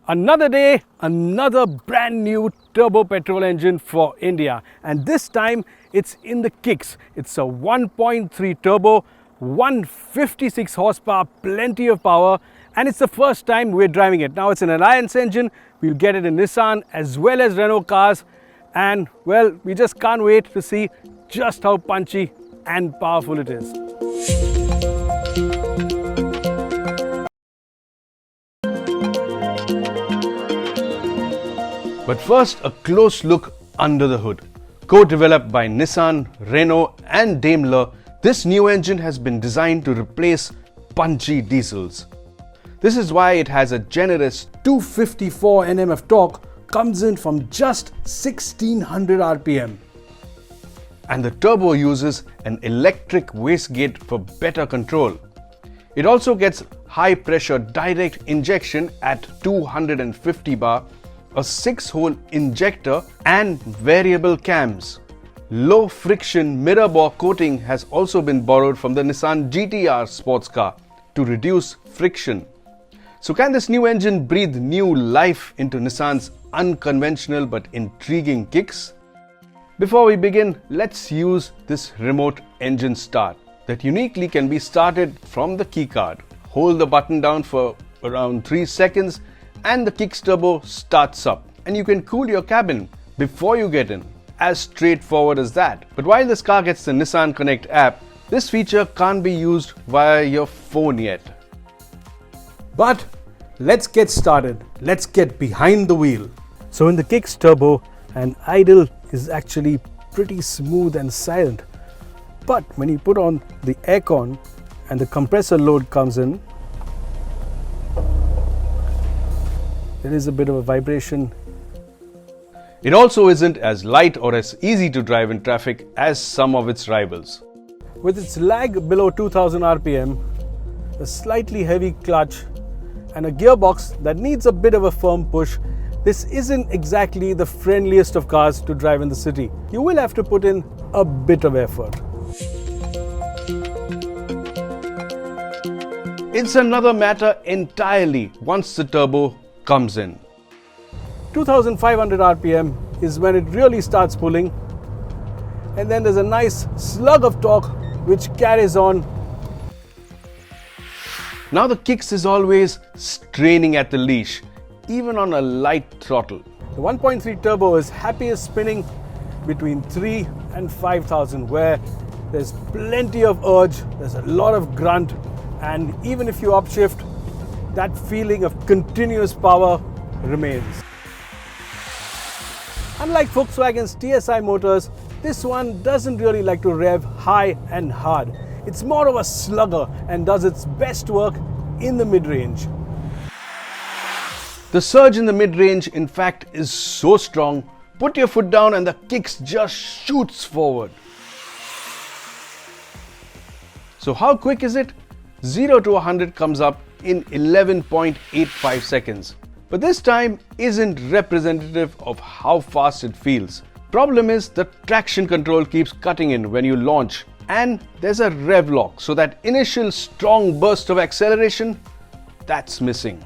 Another day, another brand new turbo petrol engine for India, and this time it's in the Kicks. It's a 1.3 turbo, 156 horsepower, plenty of power, and it's the first time we're driving it. Now it's an Alliance engine, we'll get it in Nissan as well as Renault cars, and well, we just can't wait to see just how punchy and powerful it is. But first, a close look under the hood. Co-developed by Nissan, Renault and Daimler, this new engine has been designed to replace punchy diesels. This is why it has a generous 254 Nm of torque, comes in from just 1600 RPM. And the turbo uses an electric wastegate for better control. It also gets high pressure direct injection at 250 bar, a 6-hole injector and variable cams. Low friction mirror bore coating has also been borrowed from the Nissan GT-R sports car to reduce friction. So can this new engine breathe new life into Nissan's unconventional but intriguing Kicks? Before we begin, let's use this remote engine start that uniquely can be started from the keycard. Hold the button down for around 3 seconds and the Kicks turbo starts up, and you can cool your cabin before you get in. As straightforward as that. But while this car gets the Nissan Connect app, this feature can't be used via your phone yet. But let's get started. Let's get behind the wheel. So in the Kicks turbo, an idle is actually pretty smooth and silent. But when you put on the aircon and the compressor load comes in, there is a bit of a vibration. It also isn't as light or as easy to drive in traffic as some of its rivals. With its lag below 2000 RPM, a slightly heavy clutch and a gearbox that needs a bit of a firm push, this isn't exactly the friendliest of cars to drive in the city. You will have to put in a bit of effort. It's another matter entirely once the turbo comes in. 2500 RPM is when it really starts pulling, and then there's a nice slug of torque which carries on. Now the Kicks is always straining at the leash, even on a light throttle. The 1.3 turbo is happiest spinning between 3 and 5000, where there's plenty of urge, there's a lot of grunt, and even if you upshift, that feeling of continuous power remains. Unlike Volkswagen's TSI motors, this one doesn't really like to rev high and hard. It's more of a slugger and does its best work in the mid-range. The surge in the mid-range, in fact, is so strong, put your foot down and the Kicks just shoots forward. So how quick is it? 0 to 100 comes up in 11.85 seconds. But this time isn't representative of how fast it feels. Problem is the traction control keeps cutting in when you launch, and there's a rev lock, so that initial strong burst of acceleration, that's missing.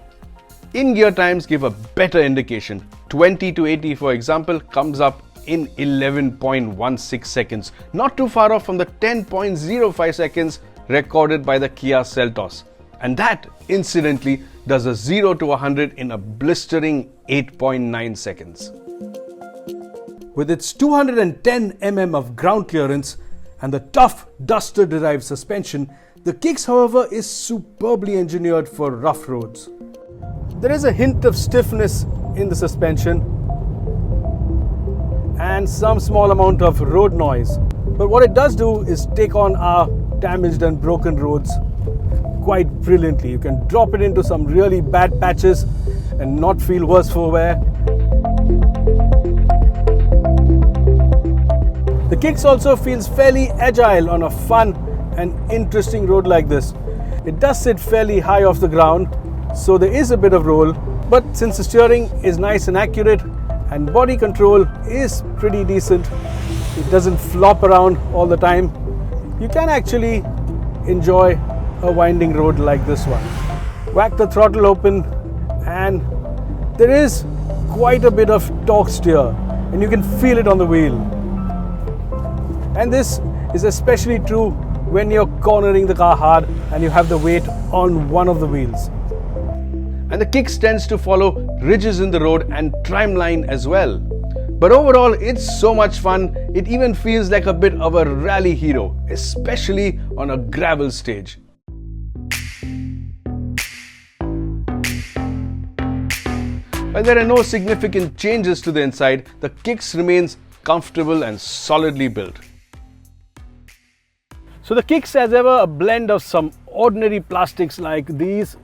In-gear times give a better indication. 20 to 80, for example, comes up in 11.16 seconds, not too far off from the 10.05 seconds recorded by the Kia Seltos. And that, incidentally, does a 0 to 100 in a blistering 8.9 seconds. With its 210 mm of ground clearance and the tough Duster-derived suspension, the Kicks, however, is superbly engineered for rough roads. There is a hint of stiffness in the suspension and some small amount of road noise. But what it does do is take on our damaged and broken roads quite brilliantly. You can drop it into some really bad patches and not feel worse for wear. The Kicks also feels fairly agile on a fun and interesting road like this. It does sit fairly high off the ground, so there is a bit of roll, but since the steering is nice and accurate and body control is pretty decent, it doesn't flop around all the time, you can actually enjoy a winding road like this one. Whack the throttle open and There is quite a bit of torque steer and you can feel it on the wheel. And this is especially true when you're cornering the car hard and you have the weight on one of the wheels. And the Kicks tends to follow ridges in the road and trimline as well. But overall, it's so much fun, it even feels like a bit of a rally hero, especially on a gravel stage. While there are no significant changes to the inside, the Kicks remains comfortable and solidly built. So the Kicks has ever a blend of some ordinary plastics like these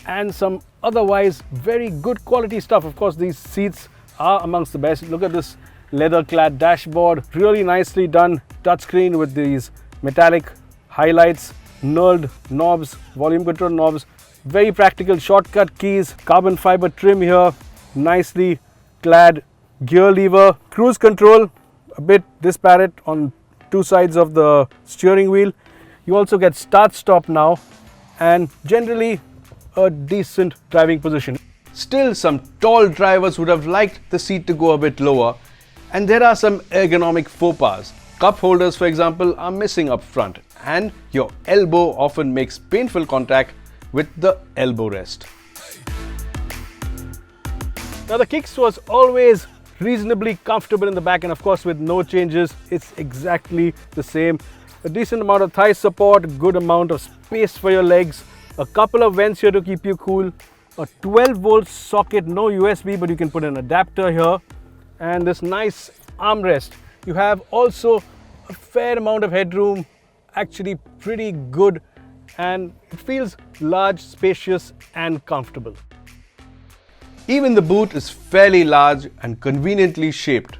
and some otherwise very good quality stuff. Of course, these seats are amongst the best. Look at this leather clad dashboard, really nicely done touchscreen with these metallic highlights, knurled knobs, volume control knobs, very practical shortcut keys, carbon fiber trim here, nicely clad gear lever, cruise control, a bit disparate on two sides of the steering wheel. You also get start stop now and generally a decent driving position. Still, some tall drivers would have liked the seat to go a bit lower, and there are some ergonomic faux pas. Cup holders, for example, are missing up front, and your elbow often makes painful contact with the elbow rest. Now the Kicks was always reasonably comfortable in the back, and of course with no changes it's exactly the same. A decent amount of thigh support, good amount of space for your legs, a couple of vents here to keep you cool, a 12-volt socket, no USB, but you can put an adapter here, and this nice armrest. You have also a fair amount of headroom, actually pretty good, and it feels large, spacious and comfortable. Even the boot is fairly large and conveniently shaped.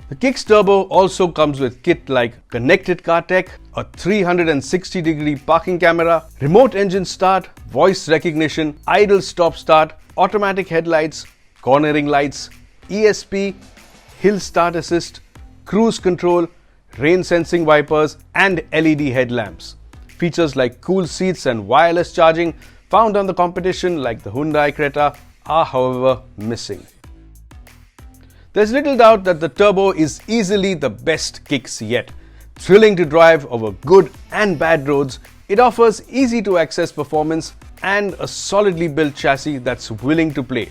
The Kicks Turbo also comes with kit like connected car tech, a 360-degree parking camera, remote engine start, voice recognition, idle stop start, automatic headlights, cornering lights, ESP, hill start assist, cruise control, rain sensing wipers and LED headlamps. Features like cool seats and wireless charging found on the competition like the Hyundai Creta are however missing. There's little doubt that the Turbo is easily the best Kicks yet. Thrilling to drive over good and bad roads, it offers easy to access performance and a solidly built chassis that's willing to play.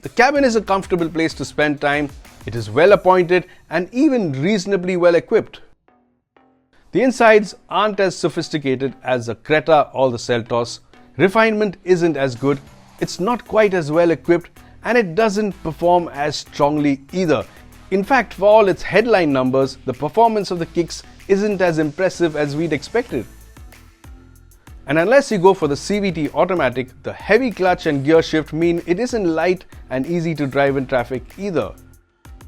The cabin is a comfortable place to spend time, it is well appointed and even reasonably well equipped. The insides aren't as sophisticated as the Creta or the Seltos. Refinement isn't as good, it's not quite as well equipped, and it doesn't perform as strongly either. In fact, for all its headline numbers, the performance of the Kicks isn't as impressive as we'd expected. And unless you go for the CVT automatic, the heavy clutch and gear shift mean it isn't light and easy to drive in traffic either.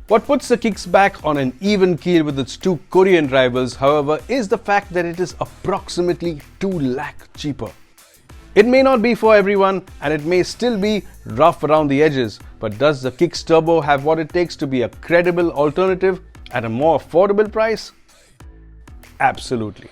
What puts the Kicks back on an even keel with its two Korean rivals, however, is the fact that it is approximately 2 lakh cheaper. It may not be for everyone and it may still be rough around the edges, but does the Kicks Turbo have what it takes to be a credible alternative at a more affordable price? Absolutely.